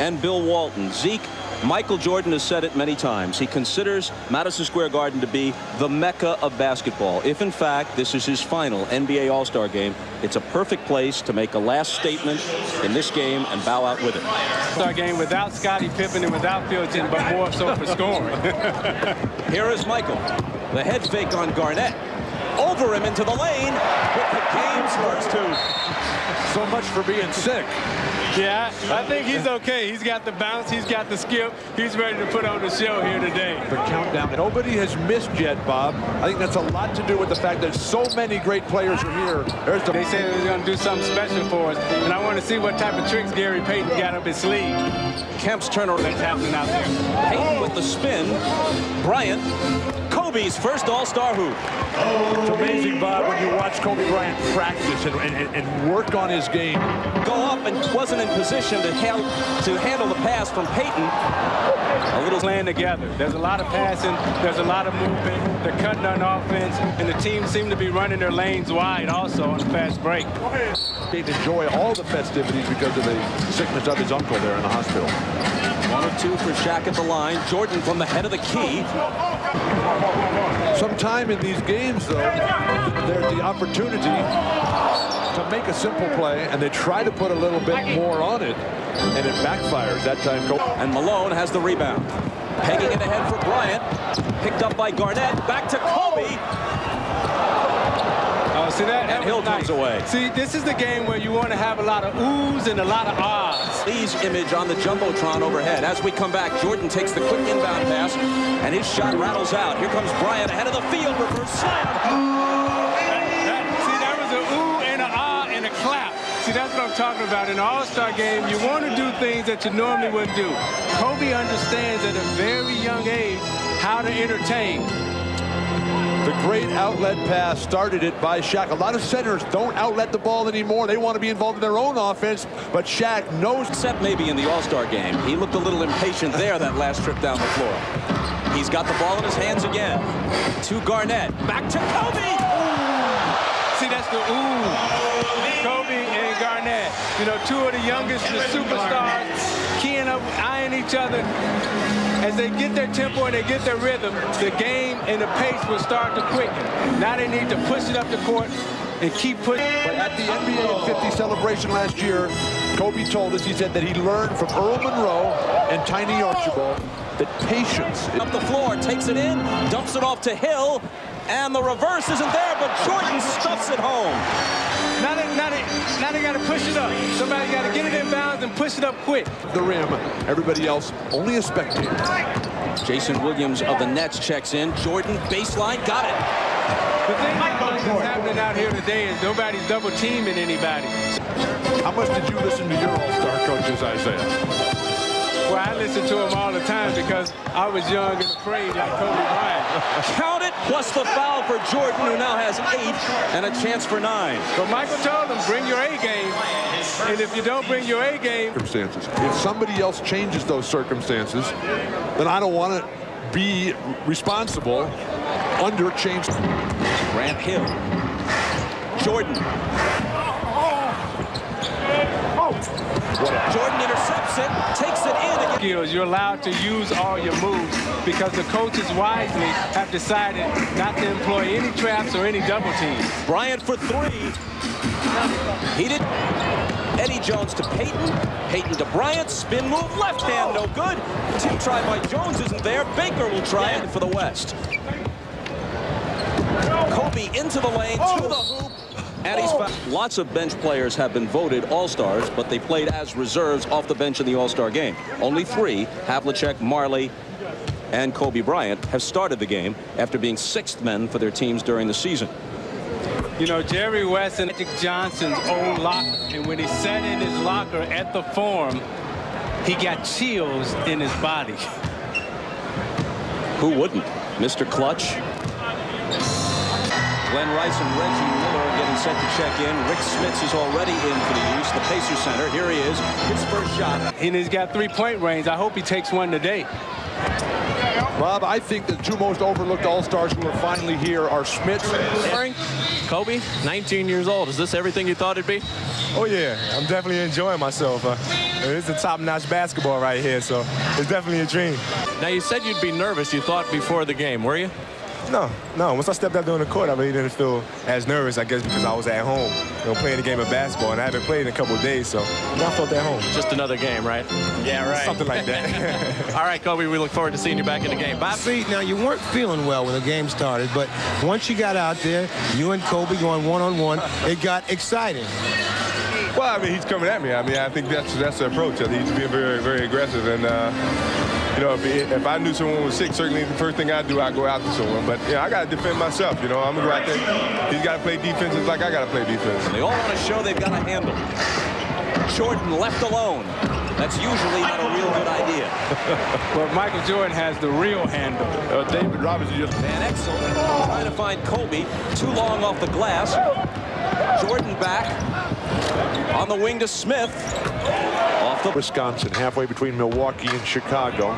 and Bill Walton. Zeke, Michael Jordan has said it many times. He considers Madison Square Garden to be the Mecca of basketball. If, in fact, this is his final NBA All-Star game, it's a perfect place to make a last statement in this game and bow out with it. All-Star game without Scottie Pippen and without Phil Jackson, but more so for scoring. Here is Michael. The head fake on Garnett. Over him into the lane with the game's first two. So much for being sick. Yeah, I think he's okay. He's got the bounce. He's got the skip. He's ready to put on the show here today. The countdown. Nobody has missed yet, Bob. I think that's a lot to do with the fact that so many great players are here. They say they're going to do something special for us, and I want to see what type of tricks Gary Payton got up his sleeve. Kemp's turnover. That's happening out there. Payton with the spin. Bryant. Kobe's first All-Star hoop. It's amazing, Bob, when you watch Kobe Bryant practice and work on his game. Go up and wasn't in position to handle the pass from Payton. A little playing together. There's a lot of passing. There's a lot of movement. They're cutting on offense, and the team seem to be running their lanes wide also on the fast break. They enjoy all the festivities because of the sickness of his uncle there in the hospital. 1 of 2 for Shaq at the line. Jordan from the head of the key. Sometime in these games, though, there's the opportunity to make a simple play, and they try to put a little bit more on it, and it backfires that time. And Malone has the rebound. Pegging it ahead for Bryant. Picked up by Garnett. Back to Kobe. Oh, see that? And Hill comes away. See, this is the game where you want to have a lot of oohs and a lot of ahs. Lee's image on the Jumbotron overhead. As we come back, Jordan takes the quick inbound pass, and his shot rattles out. Here comes Bryant ahead of the field. Reverse slam. See, that was an ooh and an ah and a clap. See, that's what I'm talking about. In an All-Star game, you want to do things that you normally wouldn't do. Kobe understands at a very young age how to entertain. The great outlet pass started it by Shaq. A lot of centers don't outlet the ball anymore. They want to be involved in their own offense, but Shaq knows. Except maybe in the All-Star game. He looked a little impatient there that last trip down the floor. He's got the ball in his hands again. To Garnett. Back to Kobe. Ooh. See, that's the ooh. Kobe and Garnett. You know, 2 of the youngest, the superstars, keying up, eyeing each other. As they get their tempo and they get their rhythm, the game and the pace will start to quicken. Now they need to push it up the court and keep pushing. But at the NBA 50 celebration last year, Kobe told us, he said that he learned from Earl Monroe and Tiny Archibald that patience. Up the floor, takes it in, dumps it off to Hill, and the reverse isn't there, but Jordan stuffs it home. Now they got to push it up. Somebody got to get it in bounds and push it up quick. The rim, everybody else only a spectator. Jason Williams of the Nets checks in. Jordan, baseline, got it. The thing that's happening out here today is nobody's double teaming anybody. How much did you listen to your All-Star coaches, Isaiah? Well, I listen to them all the time because I was young and afraid like Kobe Bryant. Count it, plus the foul for Jordan, who now has 8 and a chance for 9. But Michael told him, bring your A game. And if you don't bring your A game... Circumstances. If somebody else changes those circumstances, then I don't want to be responsible under change. Grant Hill. Jordan. Jordan intercepts it, takes it in again. You're allowed to use all your moves because the coaches wisely have decided not to employ any traps or any double teams. Bryant for 3. He did. Eddie Jones to Payton. Payton to Bryant. Spin move, left hand, no good. Team try by Jones isn't there. Baker will try it for the West. Kobe into the lane, to the hoop. And he's fouled. Lots of bench players have been voted All-Stars, but they played as reserves off the bench in the All-Star game. Only 3, Havlicek, Marley, and Kobe Bryant, have started the game after being 6th men for their teams during the season. You know, Jerry West and Magic Johnson's old locker, and when he sat in his locker at the Forum, he got chills in his body. Who wouldn't? Mr. Clutch. Glenn Rice and Reggie Miller getting set to check in. Rick Smits is already in for the use. The Pacers center. Here he is. His first shot. And he's got 3-point range. I hope he takes one today. Bob, I think the 2 most overlooked All-Stars who are finally here are Smits. Kobe, 19 years old. Is this everything you thought it'd be? Oh, yeah. I'm definitely enjoying myself. It's a top-notch basketball right here, so it's definitely a dream. Now, you said you'd be nervous, you thought, before the game, were you? No. Once I stepped out there on the court, I really didn't feel as nervous, I guess, because I was at home, playing a game of basketball, and I haven't played in a couple of days, so I felt at home. Just another game, right? Yeah, right. Something like that. All right, Kobe, we look forward to seeing you back in the game. Bob? See, now you weren't feeling well when the game started, but once you got out there, you and Kobe going one-on-one, it got exciting. Well, I mean, he's coming at me. I mean, I think that's the approach. I think he's being very, very aggressive, and if I knew someone was sick, certainly the first thing I'd do, I'd go out to someone. But, I got to defend myself, I'm going to go out there. He's got to play defense just like I got to play defense. They all want to show they've got a handle. Jordan left alone. That's usually not a real good idea. But Michael Jordan has the real handle. David Robinson just... Van Exel trying to find Kobe. Too long off the glass. Jordan back. On the wing to Smith. Off the Wisconsin, halfway between Milwaukee and Chicago.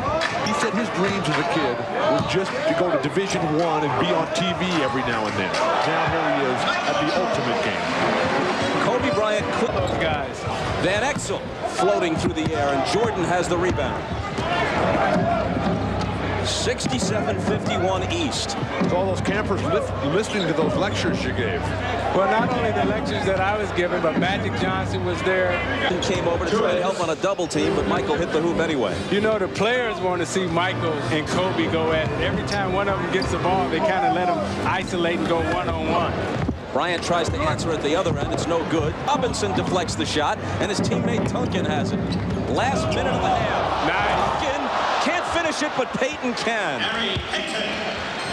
He said his dreams as a kid was just to go to Division I and be on TV every now and then. Now here he is at the ultimate game. Kobe Bryant could Those guys. Van Exel floating through the air, and Jordan has the rebound. 67-51 East. So all those campers listening to those lectures you gave. Well, not only the lectures that I was giving, but Magic Johnson was there. And came over to try to help on a double team, but Michael hit the hoop anyway. The players want to see Michael and Kobe go at it. Every time one of them gets the ball, they kind of let them isolate and go one-on-one. Bryant tries to answer at the other end. It's no good. Robinson deflects the shot, and his teammate Duncan has it. Last minute of the half. Nice. Duncan can't finish it, but Peyton can.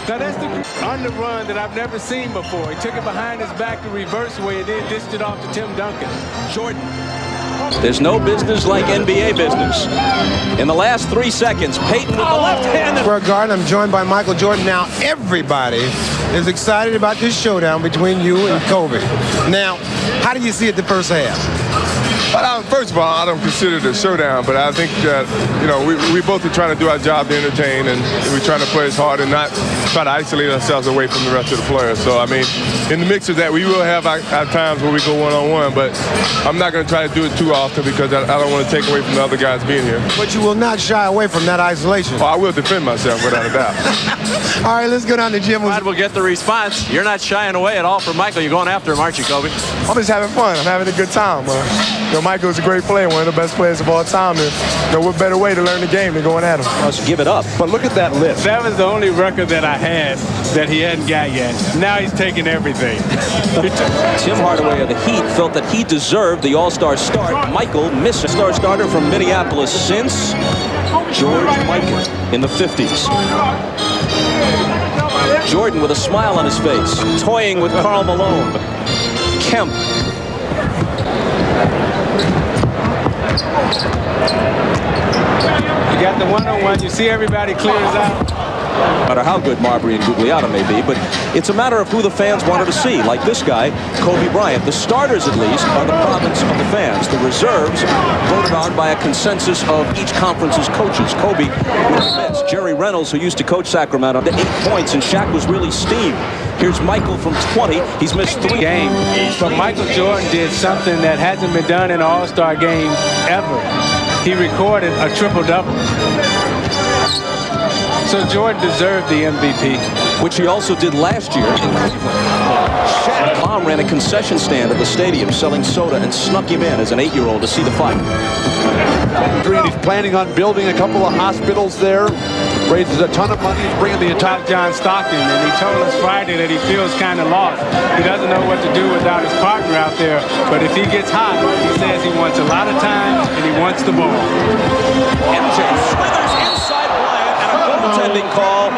Now that's the on the run that I've never seen before. He took it behind his back the reverse way and then dished it off to Tim Duncan. Jordan. There's no business like NBA business. In the last 3 seconds, Peyton with the left hand. For a guard, I'm joined by Michael Jordan. Now everybody is excited about this showdown between you and Kobe. Now, how do you see it the first half? But first of all, I don't consider it a showdown, but I think that, we both are trying to do our job to entertain, and we're trying to play as hard and not try to isolate ourselves away from the rest of the players. So, I mean, in the mix of that, we will have our times where we go one-on-one, but I'm not going to try to do it too often because I don't want to take away from the other guys being here. But you will not shy away from that isolation. Oh, I will defend myself without a doubt. All right, let's go down to Jim. We'll get the response. You're not shying away at all from Michael. You're going after him, aren't you, Kobe? I'm just having fun. I'm having a good time. Michael's a great player, one of the best players of all time. And what better way to learn the game than going at him? Let's give it up. But look at that list. That was the only record that I had that he hadn't got yet. Now he's taking everything. Tim Hardaway of the Heat felt that he deserved the All-Star start. Michael missed a star starter from Minneapolis since George Mikan in the 50s. Jordan with a smile on his face, toying with Karl Malone. Kemp. You got the one-on-one. You see everybody clears out. No matter how good Marbury and Gugliotta may be, but it's a matter of who the fans wanted to see. Like this guy, Kobe Bryant. The starters, at least, are the province of the fans. The reserves voted on by a consensus of each conference's coaches. Kobe with immense. Jerry Reynolds, who used to coach Sacramento, to 8 points, and Shaq was really steamed. Here's Michael from 20. He's missed 3 games. But Michael Jordan did something that hasn't been done in an All-Star game ever. He recorded a triple-double. So Jordan deserved the MVP. Which he also did last year in Cleveland. Shaq mom ran a concession stand at the stadium selling soda and snuck him in as an 8-year-old to see the fight. He's planning on building a couple of hospitals there. Raises a ton of money. He's bringing the entire... John Stockton, and he told us Friday that he feels kind of lost. He doesn't know what to do without his partner out there. But if he gets hot, he says he wants a lot of time and he wants the ball. MJ slithers inside Bryant, and a goaltending call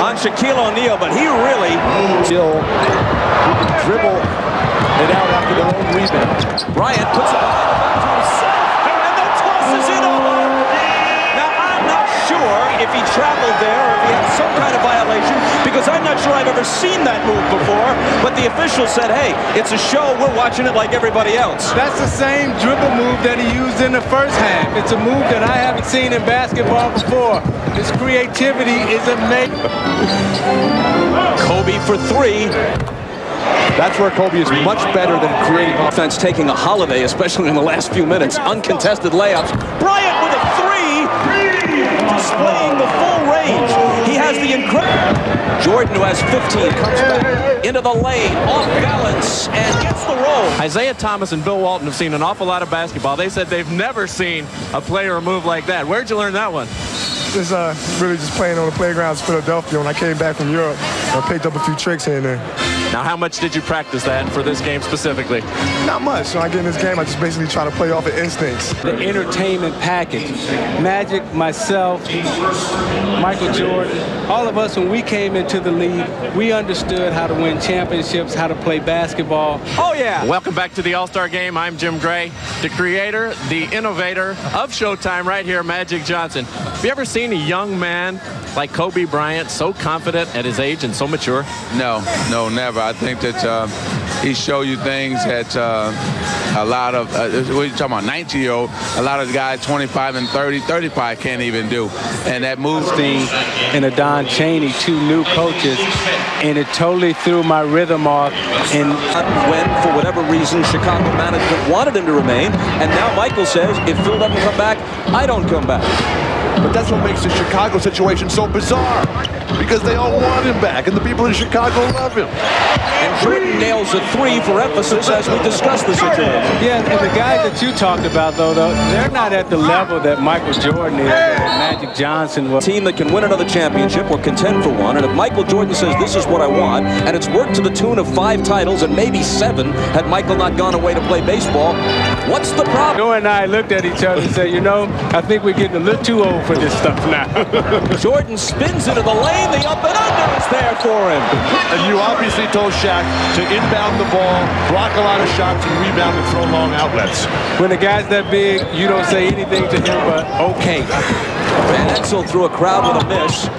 on Shaquille O'Neal, but he really... Still dribble it out after their own rebound. Bryant puts it behind the back to himself, and then tosses it over. Now, I'm not sure if he traveled there or if he had some kind of violation, because I'm not sure I've ever seen that move before, but the official said, hey, it's a show, we're watching it like everybody else. That's the same dribble move that he used in the first half. It's a move that I haven't seen in basketball before. His creativity is amazing. Kobe for 3. That's where Kobe is much better than creating Offense taking a holiday, especially in the last few minutes. Uncontested layups. Bryant with a three, displaying the full range. He has the incredible. Jordan, who has 15, comes back into the lane, off balance, and gets the roll. Isaiah Thomas and Bill Walton have seen an awful lot of basketball. They said they've never seen a player move like that. Where'd you learn that one? Just really just playing on the playgrounds in Philadelphia. When I came back from Europe, I picked up a few tricks here and there. Now, how much did you practice that for this game specifically? Not much. When I get in this game, I just basically try to play off of instincts. The entertainment package. Magic, myself, Michael Jordan, all of us, when we came into the league, we understood how to win championships, how to play basketball. Oh, yeah. Welcome back to the All-Star Game. I'm Jim Gray, the creator, the innovator of Showtime right here, Magic Johnson. Have you ever seen a young man like Kobe Bryant so confident at his age and so mature? No, never. I think that he showed you things that a lot of, what are you talking about, 19-year-old, a lot of guys 25 and 30, 35 can't even do. And that moves things. And a Don Chaney, two new coaches, and it totally threw my rhythm off. And when, for whatever reason, Chicago management wanted him to remain, and now Michael says, if Phil doesn't come back, I don't come back. But that's what makes the Chicago situation so bizarre, because they all want him back, and the people in Chicago love him. And Jordan nails a three for emphasis as we discuss the situation. Yeah, and the guys that you talked about, though, they're not at the level that Michael Jordan is, or Magic Johnson was. Team that can win another championship or contend for one, and if Michael Jordan says this is what I want, and it's worked to the tune of 5 titles and maybe 7 had Michael not gone away to play baseball, what's the problem? Joe and I looked at each other and said, you know, I think we're getting a little too old for this stuff now. Jordan spins into the lane, the up and under is there for him. And you obviously told Shaq to inbound the ball, block a lot of shots, and rebound and throw long outlets. When the guy's that big, you don't say anything to him but okay. Van Exel threw a crowd with a miss,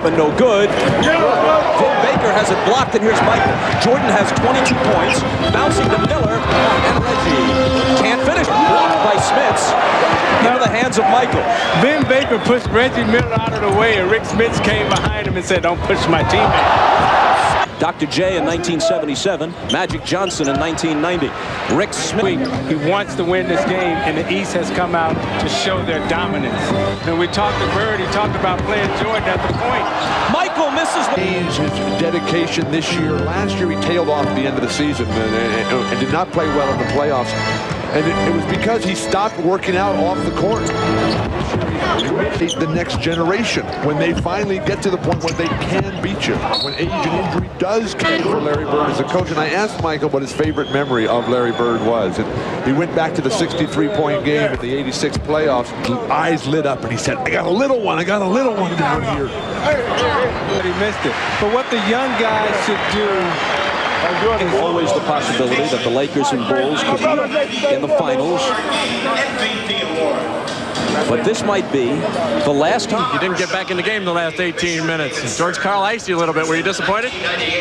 but no good. Vin Baker has it blocked, and here's Michael. Jordan has 22 points, bouncing to Miller, and Reggie can't finish. Blocked by Smits. Into the hands of Michael. Vin Baker pushed Reggie Miller out of the way, and Rick Smits came behind him and said, don't push my teammate. Dr. J in 1977, Magic Johnson in 1990. Rick Smith. He wants to win this game, and the East has come out to show their dominance. And we talked to Bird, he talked about playing Jordan at the point. Michael misses. His dedication this year. Last year he tailed off at the end of the season and did not play well in the playoffs. And it was because he stopped working out off the court. The next generation, when they finally get to the point where they can beat you, when age and injury does count for Larry Bird as a coach. And I asked Michael what his favorite memory of Larry Bird was. And he went back to the 63-point game in the 86 playoffs. His eyes lit up and he said, I got a little one down here. But he missed it. But what the young guys should do, always the possibility that the Lakers and Bulls could be in the finals. But this might be the last time. You didn't get back in the game the last 18 minutes. George Karl iced you a little bit. Were you disappointed?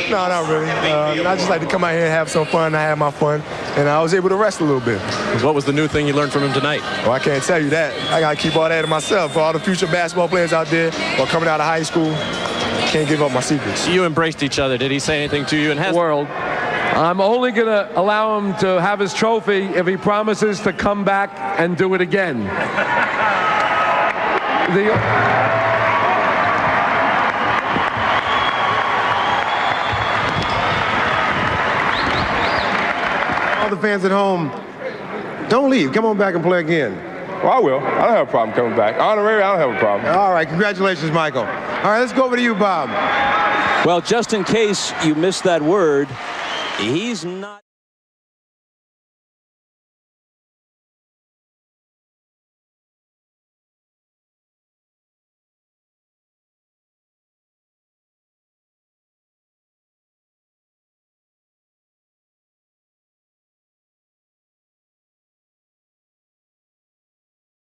No, not really. I just like to come out here and have some fun. I had my fun, and I was able to rest a little bit. What was the new thing you learned from him tonight? Well, I can't tell you that. I got to keep all that to myself. For all the future basketball players out there or coming out of high school, can't give up my secrets. You embraced each other. Did he say anything to you? And has world. I'm only going to allow him to have his trophy if he promises to come back and do it again. All the fans at home, don't leave. Come on back and play again. Well, I will. I don't have a problem coming back. Honorary, I don't have a problem. All right, congratulations, Michael. All right, let's go over to you, Bob. Well, just in case you missed that word, he's not.